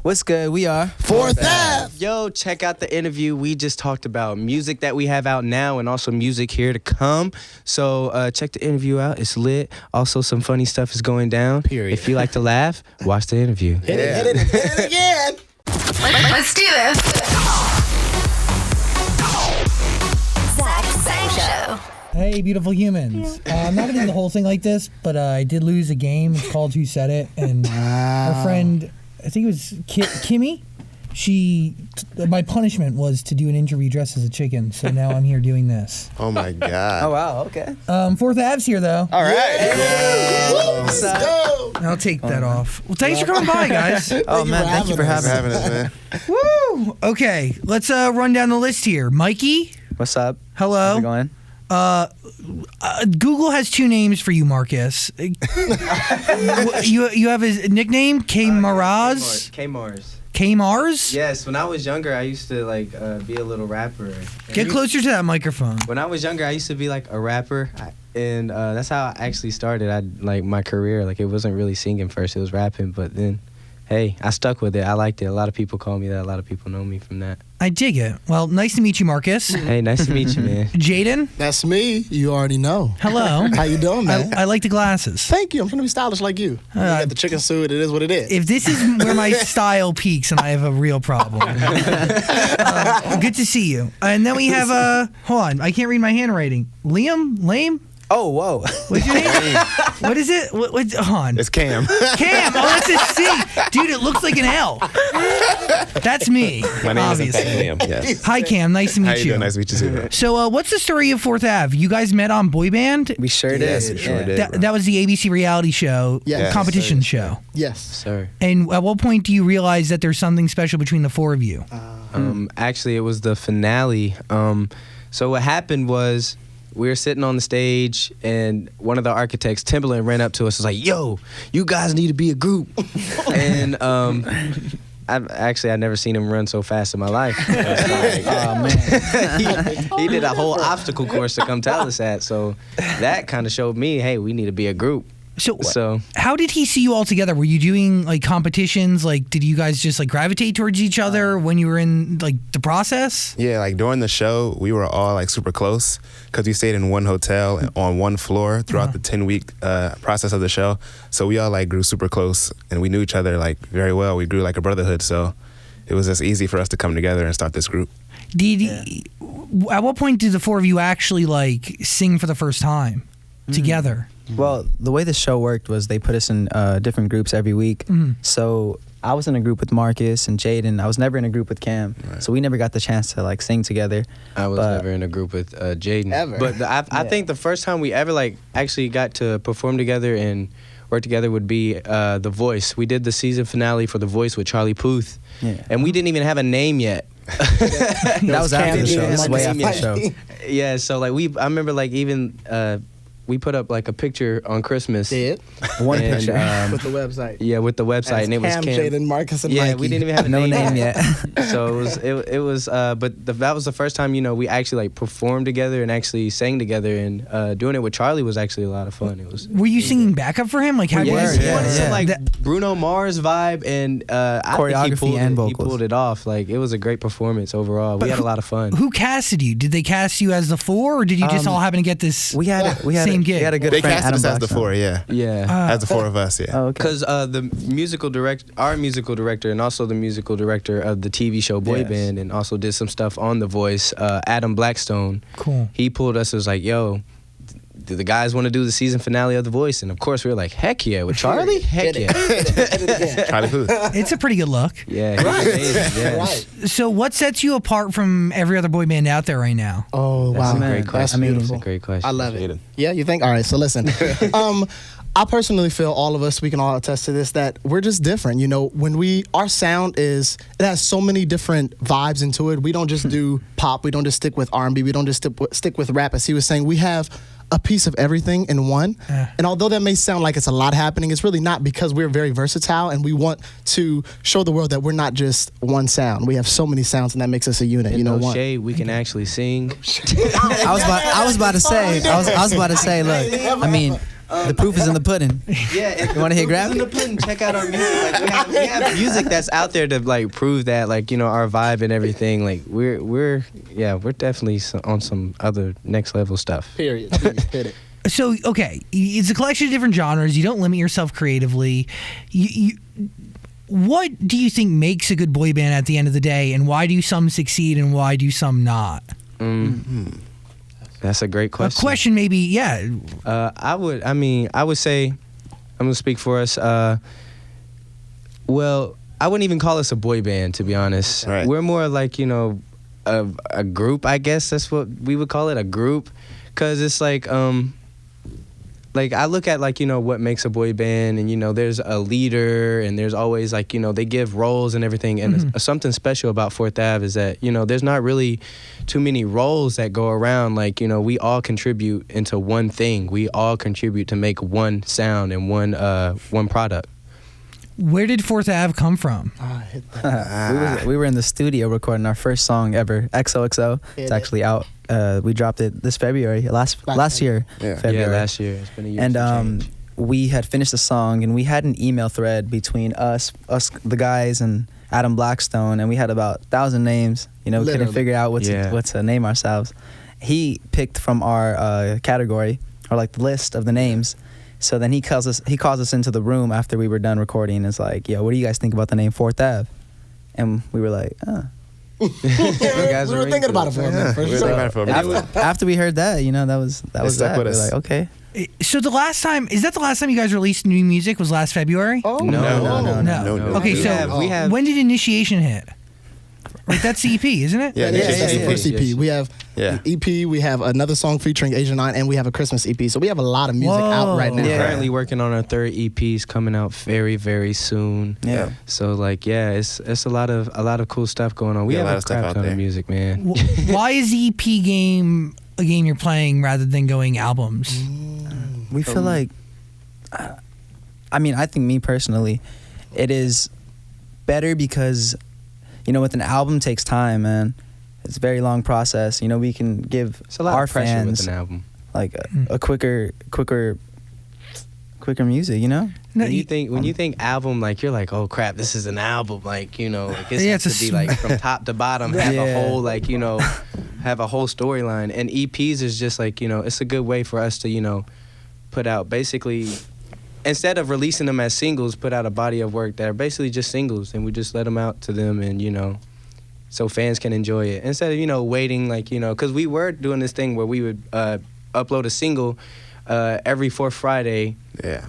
What's good? We are Fourth Ave. Yo, check out the interview. We just talked about music that we have out now and also music here to come. So check the interview out. It's lit. Also, some funny stuff is going down. Period. If you like to laugh, watch the interview. Hit it again. Let's do this. Zach Sang Show. Hey, beautiful humans. I'm not gonna do the whole thing like this, but I did lose a game. It's called Who Said It, and our friend, I think it was Kimmy. My punishment was to do an interview dressed as a chicken. So now I'm here doing this. Oh my God. Oh wow, okay. Fourth Ave's here though. All right. Let's go. I'll take that off. Well, thanks for coming by, guys. Oh man, thank you for having us. man. Woo! Okay, let's run down the list here. Mikey, What's up? hello. How's it going? Google has two names for you, Marcus. you have his nickname, K Maraz. K-Mars. K Mars. Yes, when I was younger, I used to be a little rapper. Get closer to that microphone. When I was younger, I used to be like a rapper, and that's how I actually started. My career. Like, it wasn't really singing first; it was rapping. But then, hey, I stuck with it. I liked it. A lot of people call me that. A lot of people know me from that. I dig it. Well, nice to meet you, Marcus. Hey, nice to meet you, man. Jaden, That's me. You already know. hello. How you doing, man? I like the glasses. Thank you. I'm trying to be stylish like you. You got the chicken suit. It is what it is. If this is where my style peaks, and I have a real problem. Good to see you. And then we have, hold on, I can't read my handwriting. Liam? Lame? Oh whoa. What's your name? What is it? Hold on. It's Cam. Cam. Oh, it's a C. Dude, it looks like an L. That's me. My name is in fact obviously. Liam. Yes. Hi, Cam. Nice to meet How you doing? Nice to meet you too. So, what's the story of Fourth Ave? You guys met on Boy Band? We sure did. Yes, we sure did. That was the ABC reality show, Yes. competition show. Yes. Sir. And at what point do you realize that there's something special between the four of you? Actually, it was the finale. So what happened was we were sitting on the stage, and one of the architects, Timberland, ran up to us and was like, "Yo, you guys need to be a group." And I've never seen him run so fast in my life. Oh man. he did a whole obstacle course to come tell us that. So that kind of showed me, hey, we need to be a group. So How did he see you all together? Were you doing like competitions? Like, did you guys just like gravitate towards each other when you were in like the process? Yeah, like during the show, we were all like super close because we stayed in one hotel on one floor throughout the 10-week process of the show. So we all like grew super close and we knew each other like very well. We grew like a brotherhood. So it was just easy for us to come together and start this group. At what point did the four of you actually like sing for the first time together? Well, the way the show worked was they put us in different groups every week. So I was in a group with Marcus and Jaden. I was never in a group with Cam. Right. So we never got the chance to like sing together. I was But- never in a group with Jaden. Ever. But I think the first time we ever like actually got to perform together and work together would be The Voice. We did the season finale for The Voice with Charlie Puth. Yeah. And we didn't even have a name yet. That was after the show. Yeah, This is way after the yeah. show. Yeah, so like I remember like even we put up like a picture on Christmas. Did One And, picture. with the website. Yeah, with the website, and it was Cam, Cam. Jaden, Marcus, and Yeah, Mikey. we didn't even have a No name name yet. So it was but that was the first time we actually like performed together and actually sang together, and doing it with Charlie was actually a lot of fun. It was. Were you singing backup for him? Like how Yeah, did he wanted some yeah. like Bruno Mars vibe, and I think Choreography and he vocals. pulled it off. Like it was a great performance overall. We had a lot of fun. Who casted you? Did they cast you as the four, or did you just all happen to get this? We had Same gig. We had a good They friend, casted Adam us as the Blackstone. four, yeah. Yeah. As the four of us, yeah. Oh, okay. Because our musical director, and also the musical director of the TV show Boy Yes. Band, and also did some stuff on The Voice, Adam Blackstone. Cool. He pulled us and was like, yo, do the guys want to do the season finale of The Voice? And of course we were like, heck yeah. With Charlie? Heck yeah. Charlie Puth. It's a pretty good look. Yeah. Right. Amazing, yeah. Right. So, what sets you apart from every other boy band out there right now? Oh, That's wow. a great That's question. beautiful. That's a great question. I love it. Jaden. Yeah, you think? All right, so listen. I personally feel all of us, we can all attest to this, that we're just different. You know, our sound it has so many different vibes into it. We don't just do pop. We don't just stick with R&B. We don't just stick with rap. As he was saying, we have a piece of everything in one. And although that may sound like it's a lot happening, it's really not, because we're very versatile and we want to show the world that we're not just one sound. We have so many sounds, and that makes us a unit. And You know, no one. shade, we can actually sing. I was about to say, look, I mean, The proof is in the pudding. Yeah, You wanna hear grab Gravity? in the pudding. Check out our music. Like, we have music that's out there to like prove that, like, you know, our vibe and everything. Like we're definitely on some other next level stuff. Period. Hit it. So, okay, it's a collection of different genres. You don't limit yourself creatively. What do you think makes a good boy band at the end of the day, and why do some succeed and why do some not? That's a great question. A question, maybe, yeah. I would say, I'm gonna speak for us. Well, I wouldn't even call us a boy band, to be honest. Right. We're more like, you know, a group. I guess that's what we would call it, a group, because it's like I look at, like, you know, what makes a boy band, and, you know, there's a leader, and there's always, like, you know, they give roles and everything. And something special about Fourth Ave is that, you know, there's not really too many roles that go around. Like, you know, we all contribute into one thing. We all contribute to make one sound and one product. Where did Fourth Ave come from? Hit that. We were in the studio recording our first song ever, XOXO. It's actually out. We dropped it this February, last year, Yeah. February. Yeah, last year. It's been a year. And since change. we had finished the song, and we had an email thread between us the guys, and Adam Blackstone, and we had about 1,000 names. You know, we couldn't Literally. figure out what to name ourselves. He picked from our category, or like the list of the names. So then he calls us into the room after we were done recording, and is like, "Yo, what do you guys think about the name Fourth Ave?" And we were like, We were thinking about it for a minute. For We were sure. thinking about it for a minute. After we heard that, you know, that was stuck that. with We were us. like, okay. So the last time you guys released new music was last February? Oh, No. Okay, We so have- when did Initiation hit? Right, that's the EP, isn't it? Yeah, Yes, that's the yeah, first yeah. EP. We have Yeah. an EP, we have another song featuring Asia 9, and we have a Christmas EP. So we have a lot of music out right now. We're Yeah. currently working on our third EP's coming out very, very soon. Yeah. So like, yeah, it's a lot of cool stuff going on. We Yeah, a have lot a of stuff crap out ton there. of music, man. Why is the EP game a game you're playing rather than going albums? We feel like, I mean, I think me personally, it is better because, you know, with an album takes time, man. It's a very long process. You know, we can give It's a lot our of pressure fans with an album. like a quicker music. You know. No, When you think album, like, you're like, oh crap, this is an album. Like, you know, like, Yeah, has it's to a be like from top to bottom, have a Yeah. whole, like, you know, have a whole storyline. And EPs is just like, you know, it's a good way for us to, you know, put out basically, instead of releasing them as singles, put out a body of work that are basically just singles, and we just let them out to them, and, you know, so fans can enjoy it instead of, you know, waiting, like, you know, because we were doing this thing where we would upload a single every fourth Friday Yeah.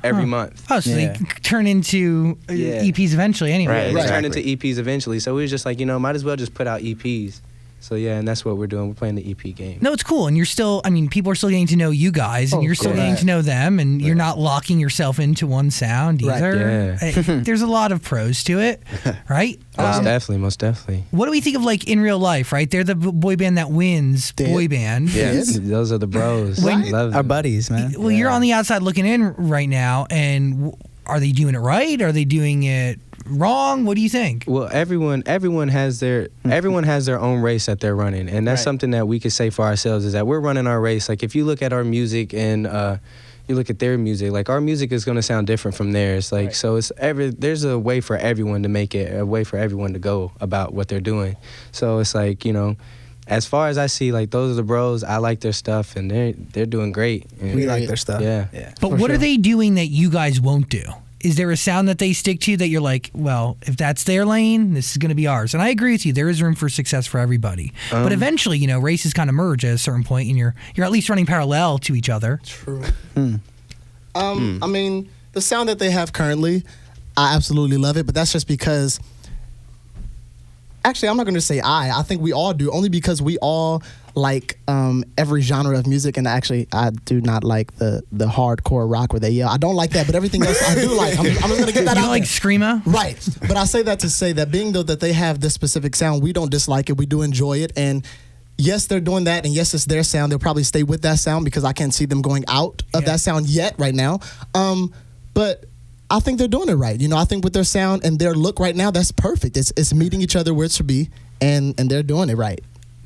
every month. Oh, so Yeah. they turn into Yeah. EPs eventually anyway. Right. It Right. turned into EPs eventually, so we was just like, you know, might as well just put out EPs. So yeah, and that's what we're doing. We're playing the EP game. No, it's cool. And you're still, I mean, people are still getting to know you guys, and Oh, you're still cool. getting Right. to know them, and you're not locking yourself into one sound Right. either. There's a lot of pros to it, right? Most definitely. What do we think of, like, in real life, right? They're the boy band that wins Dead. boy band. Yes. Those are the bros. When- Love Our them. buddies, man. Well, you're on the outside looking in right now, and are they doing it right? Are they doing it wrong? What do you think? Well, everyone has their own race that they're running, and that's Right. something that we could say for ourselves is that we're running our race. Like, if you look at our music and you look at their music, like, our music is going to sound different from theirs. Like, Right. so there's a way for everyone to make it, a way for everyone to go about what they're doing. So it's like, you know, as far as I see, like, those are the bros. I like their stuff, and they're doing great. And We like their stuff. Yeah. But For what are sure. they doing that you guys won't do? Is there a sound that they stick to that you're like, well, if that's their lane, this is going to be ours? And I agree with you. There is room for success for everybody. But eventually, you know, races kind of merge at a certain point, and you're at least running parallel to each other. True. I mean, the sound that they have currently, I absolutely love it, but that's just because. Actually, I'm not going to say I think we all do, only because we all like every genre of music, and actually, I do not like the hardcore rock where they yell. I don't like that, but everything else I do like. I'm just going to get that You out don't like there. screamo? Right. But I say that to say that being though that they have this specific sound, we don't dislike it. We do enjoy it. And yes, they're doing that. And yes, it's their sound. They'll probably stay with that sound because I can't see them going out of that sound yet right now. But I think they're doing it right. You know, I think with their sound and their look right now, that's perfect. It's meeting each other where it should be, and they're doing it right.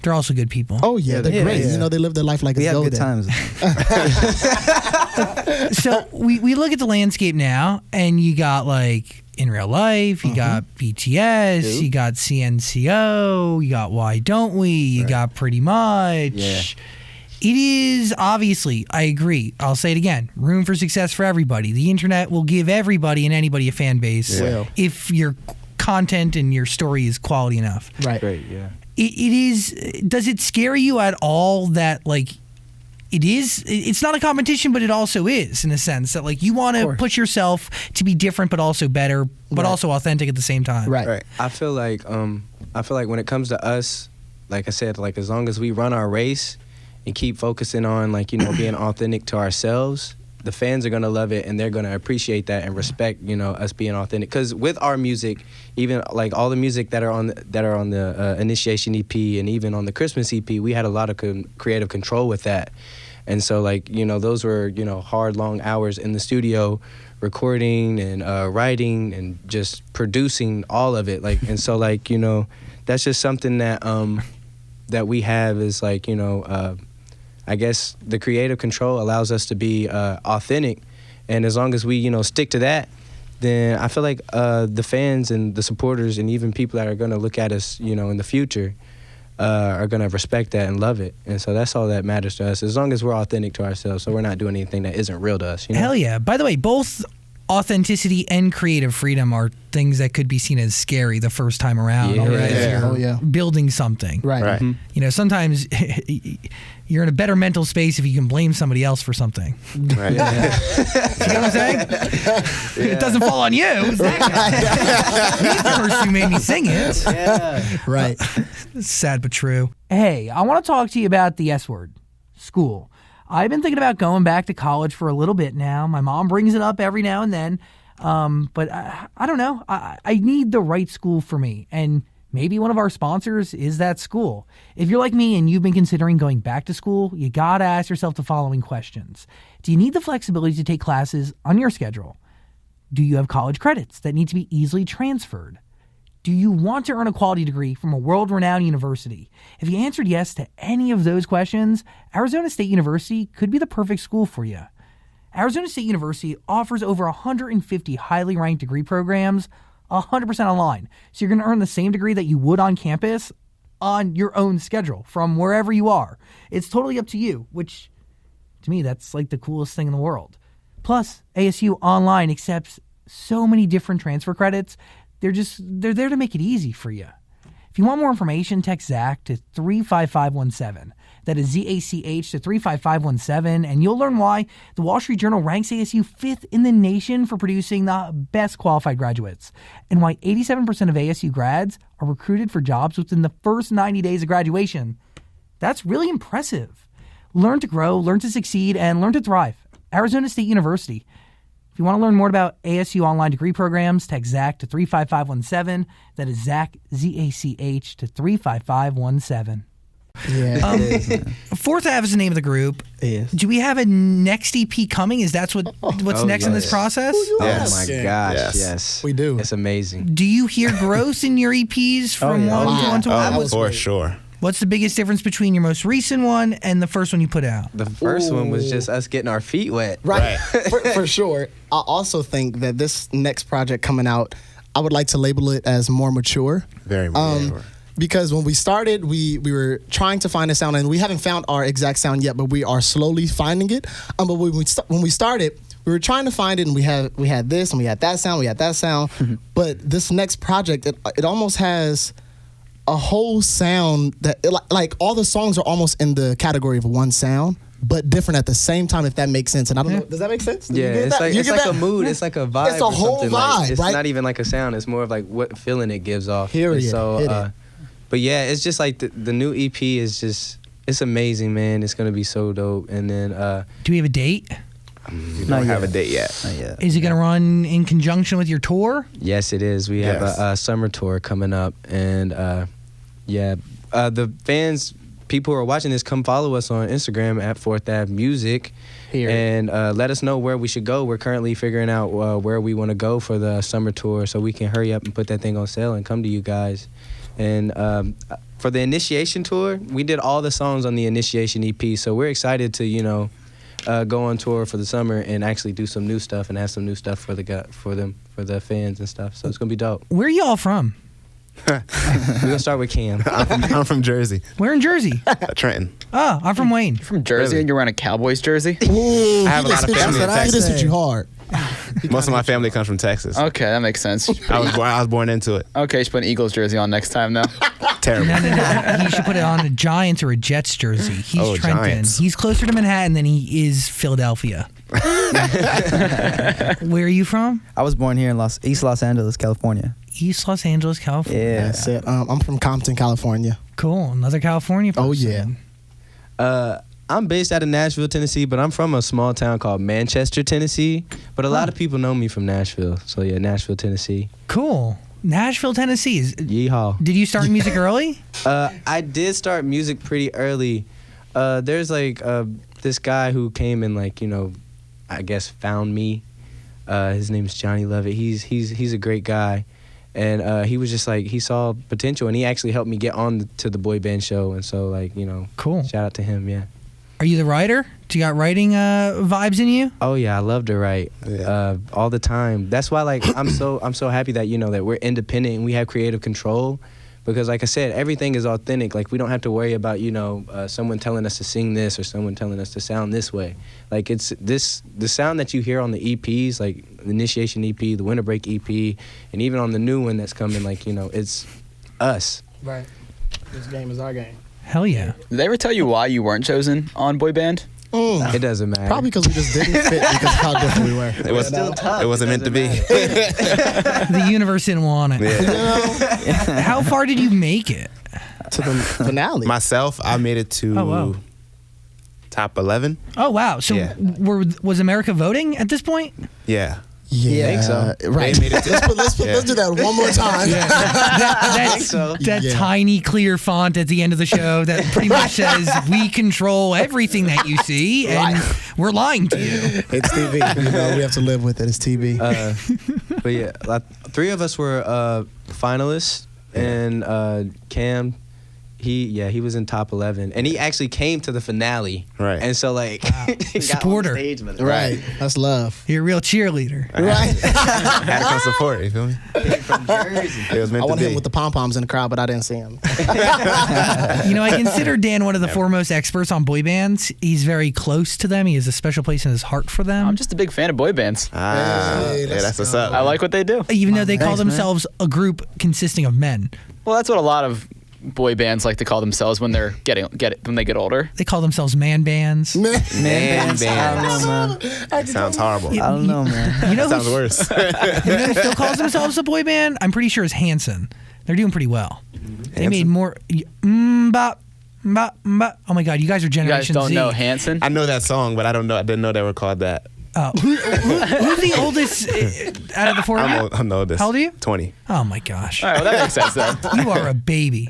They're also good people. Oh yeah, they're Yeah, great. yeah. You know, they live their life like We it's have good golden. times. So we look at the landscape now, and you got like In Real Life, you got BTS, you got CNCO, you got Why Don't We, you got Pretty Much. Yeah. It is obviously, I agree. I'll say it again, room for success for everybody. The internet will give everybody and anybody a fan base Will. if your content and your story is quality enough. Right. Great, yeah. It is. Does it scare you at all that like it is? It's not a competition, but it also is in a sense that like you want to course. push yourself to be different, but also better, but Right. also authentic at the same time. Right. Right. I feel like when it comes to us, like I said, like as long as we run our race and keep focusing on like, you know, being authentic to ourselves, the fans are gonna love it and they're gonna appreciate that and respect, you know, us being authentic. Because with our music, even like all the music that are on the Initiation EP and even on the Christmas EP, we had a lot of creative control with that. And so like, you know, those were, you know, hard, long hours in the studio recording and writing and just producing all of it. Like, and so like, you know, that's just something that that we have is like, you know, I guess the creative control allows us to be authentic. And as long as we, you know, stick to that, then I feel like the fans and the supporters and even people that are going to look at us, you know, in the future are going to respect that and love it. And so that's all that matters to us, as long as we're authentic to ourselves, so we're not doing anything that isn't real to us. You know? Hell yeah. By the way, both authenticity and creative freedom are things that could be seen as scary the first time around. Yeah. or as Yeah. you're Oh, yeah. building something. Right. Right. You know, sometimes you're in a better mental space if you can blame somebody else for something. Right. You know what I'm saying? It doesn't fall on you. It's that guy. He's the person who made me sing it. Right. Sad but true. Hey, I want to talk to you about the S word, school. I've been thinking about going back to college for a little bit now. My mom brings it up every now and then. But I don't know. I need the right school for me. And maybe one of our sponsors is that school. If you're like me and you've been considering going back to school, you got to ask yourself the following questions. Do you need the flexibility to take classes on your schedule? Do you have college credits that need to be easily transferred? Do you want to earn a quality degree from a world-renowned university? If you answered yes to any of those questions, Arizona State University could be the perfect school for you. Arizona State University offers over 150 highly ranked degree programs, 100% online. So you're going to earn the same degree that you would on campus on your own schedule from wherever you are. It's totally up to you, which to me, that's like the coolest thing in the world. Plus, ASU Online accepts so many different transfer credits. They're there to make it easy for you. If you want more information, text Zach to 35517. That is ZACH to 35517, and you'll learn why the Wall Street Journal ranks ASU 5th in the nation for producing the best qualified graduates, and why 87% of ASU grads are recruited for jobs within the first 90 days of graduation. That's really impressive. Learn to grow, learn to succeed, and learn to thrive. Arizona State University. If you want to learn more about ASU online degree programs, text Zach to 35517. That is Zach, ZACH, to 35517. Yeah. Fourth Ave is the name of the group. Yes. Do we have a next EP coming? Is that what's next in this yes. process? Yes. Oh my Yeah. gosh, Yes. yes. We do. It's amazing. Do you hear growth in your EPs from yeah. one to one? Oh, for sure. What's the biggest difference between your most recent one and the first one you put out? The first one was just us getting our feet wet. Right. for sure. I also think that this next project coming out, I would like to label it as more mature. Very mature. Because when we started, we were trying to find a sound, and we haven't found our exact sound yet, but we are slowly finding it. But when we started, we were trying to find it, and we had this, and we had that sound. But this next project, it almost has a whole sound that like all the songs are almost in the category of one sound, but different at the same time, if that makes sense. And I don't know, does that make sense? Did you Yeah, get it's that? like You it's get like that? a mood. It's like a vibe. It's a or whole something. Like, vibe, it's right? not even like a sound. It's more of like what feeling it gives off. Period. And so, Hit it. but yeah, it's just like the new EP is just it's amazing, man. It's gonna be so dope. And then Do we have a date? We Not don't have yet. a date yet. Not yet. Is it going to run in conjunction with your tour? yes, it is. We have Yes. a summer tour coming up, and the fans people who are watching this, come follow us on Instagram at 4th Ave Music. Here. And let us know where we should go. We're currently figuring out where we want to go for the summer tour, so we can hurry up and put that thing on sale and come to you guys. And for the Initiation tour, we did all the songs on the Initiation EP, so we're excited to go on tour for the summer and actually do some new stuff and have some new stuff for the fans and stuff. So it's gonna be dope. Where are y'all from? We're gonna start with Cam. I'm from Jersey, Where in Jersey? Trenton. Oh, I'm from Wayne. From Jersey Really? and you're wearing a Cowboys jersey? Ooh, I have a lot of family in He Texas. just hit you hard. Most of my family comes from Texas. Okay, that makes sense. I was born into it. Okay, you should put an Eagles jersey on next time, though. Terrible. No. He should put it on a Giants or a Jets jersey. He's Oh, Trenton. Giants. He's closer to Manhattan than he is Philadelphia. Where are you from? I was born here in East Los Angeles, California. East Los Angeles, California. Yeah. That's it. I'm from Compton, California. Cool. Another California person. Oh, yeah. I'm based out of Nashville, Tennessee, but I'm from a small town called Manchester, Tennessee. But a lot of people know me from Nashville. So yeah, Nashville, Tennessee. Cool. Nashville, Tennessee. Yeehaw. Did you start music early? I did start music pretty early. There's this guy who came and I guess found me. His name's Johnny Lovett. He's a great guy, and he was just he saw potential, and he actually helped me get on to the boy band show. And so Cool. shout out to him. Yeah. Are you the writer? Do you got writing vibes in you? Oh yeah, I love to write all the time. That's why I'm so happy that that we're independent and we have creative control, because like I said, everything is authentic. We don't have to worry about someone telling us to sing this or someone telling us to sound this way. It's the sound that you hear on the EPs, like the Initiation EP, the Winter Break EP, and even on the new one that's coming, it's us. Right. This game is our game. Hell yeah. Did they ever tell you why you weren't chosen on boy band? It doesn't matter. Probably because we just didn't fit because of how different we were. It was tough. It wasn't meant to be. The universe didn't want it. Yeah. How far did you make it? To the finale. Myself, I made it to Oh, wow. top 11. Oh, wow. So Yeah. was America voting at this point? Yeah. Yeah, I think so. Right. They made it to- let's do that one more time. That Yeah. tiny clear font at the end of the show that pretty much says, we control everything that you see, and we're lying to you. It's TV. We have to live with it. It's TV. But yeah, 3 of us were finalists, and Cam, he was in top 11, and he actually came to the finale. Right. And so got on Supporter. stage with us. Right. That's love. You're a real cheerleader. Right. Had to come support. You feel me? From Jersey. It was I meant to wanted him be. with the pom poms in the crowd, but I didn't see him. I consider Dan one of the foremost experts on boy bands. He's very close to them. He has a special place in his heart for them. I'm just a big fan of boy bands. Hey, Yeah, that's what's up. I like what they do. Even though they call Thanks, man. themselves a group consisting of men. Well, that's what a lot of boy bands like to call themselves when they're when they get older. They call themselves man bands. Man bands. I don't know, bands. man. That sounds horrible. Yeah. I don't know, man. You know Sounds who worse. who still calls themselves a boy band? I'm pretty sure is Hanson. They're doing pretty well. They made more. Bop, bop, bop. Oh my God, you guys are You guys Generation don't Z. know Hanson? I know that song, but I didn't know they were called that. Oh. Who's the oldest out of the four of you? I'm the oldest. How old are you? 20. Oh my gosh. All right, well, that makes sense then. You are a baby.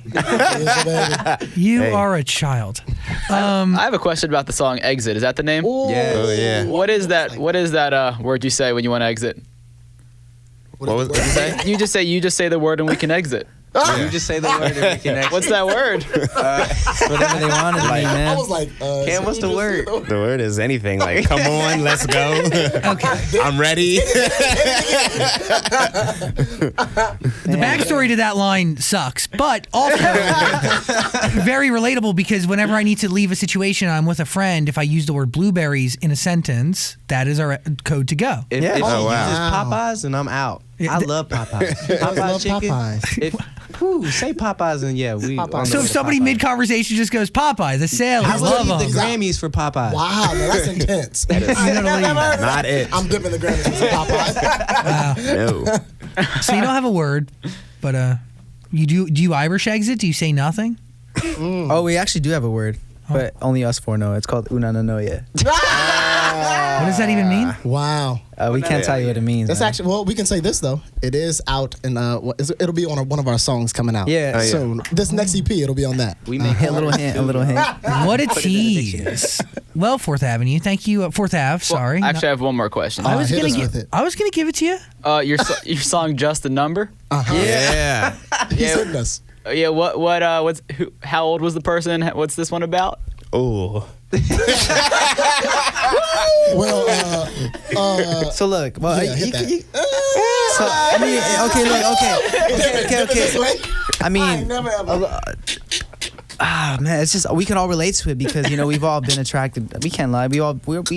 You Hey. are a child. I have a question about the song Exit. Is that the name? Yeah. Oh, yeah. What is that word you say when you want to exit? What did you say? You just say the word and we can exit. You just say the word and we can actually. What's that word? Whatever they wanted to be, man. I was like, Cam, what's the word? The word is anything. Come on, let's go. Okay. I'm ready. The backstory to that line sucks, but also very relatable because whenever I need to leave a situation, I'm with a friend. If I use the word blueberries in a sentence, that is our code to go. If Yeah. she Oh, wow. uses Popeyes, then I'm out. Yeah, I love Popeyes. Popeyes love chicken. Popeyes. Say Popeyes, and yeah, we. on the So way if to somebody Popeyes. mid conversation just goes Popeye, the sale, I I would love eat them. the Grammys for Popeyes. wow, man, that's intense. Not it. I'm dipping the Grammys into Popeyes. No. So you don't have a word, but you do. Do you Irish exit? Do you say nothing? Oh, we actually do have a word, but only us four know. It's called Una no no yeah. What does that even mean? Wow. We can't tell you what it means. That's man. actually, well, we can say this though. It is out, and it'll be on one of our songs coming out. Yeah. Oh, yeah. So this next EP, it'll be on that. We make a little hint. A little hint. What a tease. Well, Fourth Avenue. Thank you, Fourth Ave. Sorry. Actually, I have one more question. I was hit gonna us gi- with it. I was gonna give it to you. Your song "Just a Number." Yeah. He's hitting us. Yeah. How old was the person? What's this one about? Oh. Well, So look, well, yeah, hit that. so I mean, okay. I mean, never ever. man, it's just we can all relate to it because we've all been attracted. We can't lie. We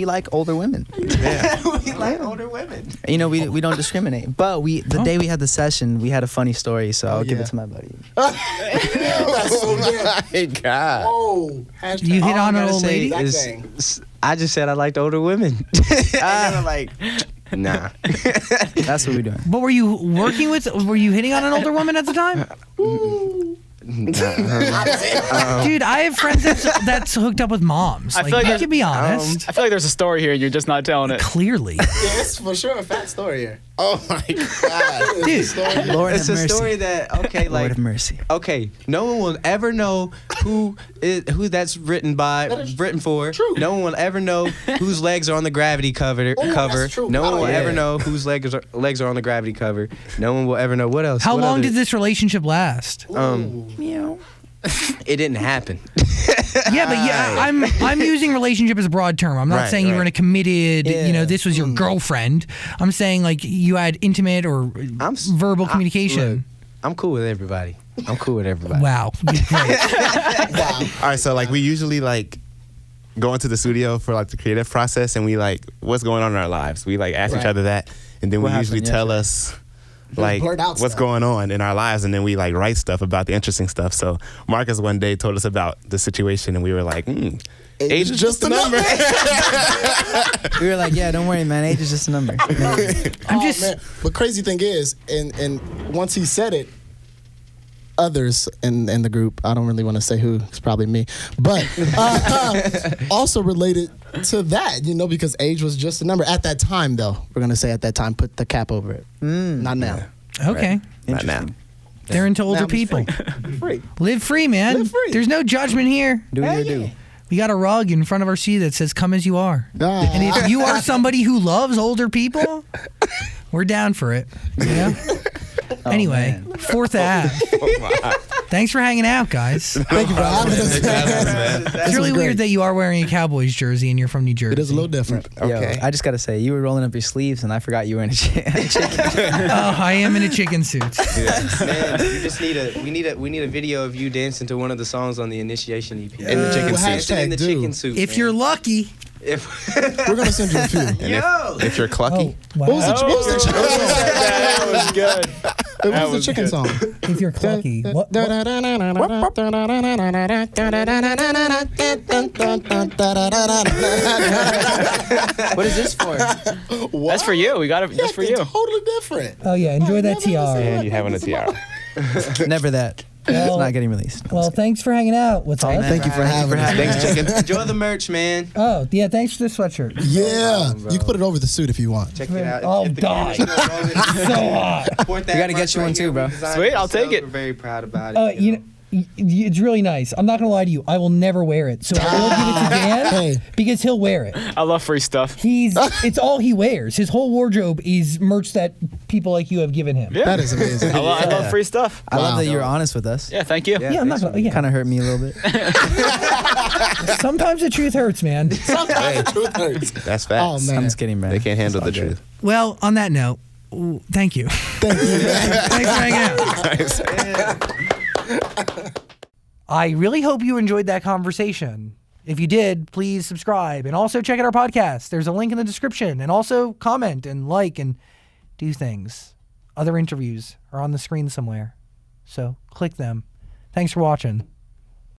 like older women. Yeah. We like older women. We don't discriminate. But the day we had the session, we had a funny story. So I'll give yeah. it to my buddy. That's so good. My God. Oh, You hit on an gotta old say lady. is- I just said I liked older women. And they were like, nah. That's what we're doing. But were you working with? Were you hitting on an older woman at the time? Dude, I have friends that's hooked up with moms. I Like, feel like you there's- can be honest. I feel like there's a story here, and you're just not telling it. Clearly, Yeah, it's for sure a fat story here. Oh my God. dude. Lord It's have a mercy. story that Lord like have mercy. okay, no one will ever know who that's written for. true. No one will ever know whose legs are on the Gravity cover. that's true. No one will Oh, ever yeah. know whose legs are on the Gravity cover. No one will ever know what else. How What long other- did this relationship last? It didn't happen. Yeah, but I'm using relationship as a broad term. I'm not Right, saying you were in a committed, Yeah. this was your girlfriend. I'm saying like you had intimate or verbal communication. Look, I'm cool with everybody. Wow. Great. All right, so like we usually like go into the studio for like the creative process, and we like what's going on in our lives. We like ask each other that, and then What we usually happened tell us like blurt out what's stuff. going on in our lives, and then we like write stuff about the interesting stuff. So Marcus one day told us about the situation, and we were like, age is just a number. We were like, yeah, don't worry, man. Age is just a number. I'm just Man. But crazy thing is, and once he said it, others in the group, I don't really want to say who, it's probably me, but also related to that, because age was just a number. At that time, though, we're going to say at that time, put the cap over it. Not now. okay. Not now. They're into older Now I'm people. Free. Live free, man. Live free. There's no judgment here. Do your do. We got a rug in front of our seat that says "Come as you are." Ah. And if you are somebody who loves older people, we're down for it. Yeah. Anyway, man. Fourth Ave. Thanks for hanging out, guys. Thank you for having us. It's really weird that you are wearing a Cowboys jersey and you're from New Jersey. It is a little different. Okay. Yo, I just gotta say, you were rolling up your sleeves, and I forgot you were in a chicken. Oh, I am in a chicken suit. Man, you just we need a video of you dancing to one of the songs on the Initiation EP. In the chicken Well, suit. Dancing in the hashtag chicken do. suit. If man. you're lucky. If We're going to send you a few. And if you're clucky, Wow. What was the chicken That was good. What was the chicken song? If you're clucky. What? What is this for? That's for you. We got it just for you. Totally different. Oh yeah, enjoy that tiara. and you having a tiara. Never that. It's not getting released. Well, thanks for hanging out with us. Thank you for having us. Thanks, chicken. enjoy the merch, man. Oh yeah, thanks for the sweatshirt. Yeah. You can put it over the suit if you want. Check it out. I'll If the die. camera's gonna roll it, So hot. support that We gotta merch get you one right too, here. bro. We designed Sweet, I'll ourselves. take it. We're very proud about it. It's really nice. I'm not gonna lie to you. I will never wear it, so I will give it to Dan Hey. because he'll wear it. I love free stuff. It's all he wears. His whole wardrobe is merch that people like you have given him. Yeah. That is amazing. I love free stuff. I love Wow. that you were honest with us. Yeah, thank you. Yeah, I'm not gonna. Yeah. Kind of hurt me a little bit. Sometimes the truth hurts, man. Sometimes the truth hurts. That's facts. Oh, man. I'm just kidding, man. They can't handle It's the all good. truth. Well, on that note, thank you. Thank you, man. Thanks for hanging out. I really hope you enjoyed that conversation. If you did, please subscribe and also check out our podcast. There's a link in the description, and also comment and like and do things. Other interviews are on the screen somewhere, so click them. Thanks for watching.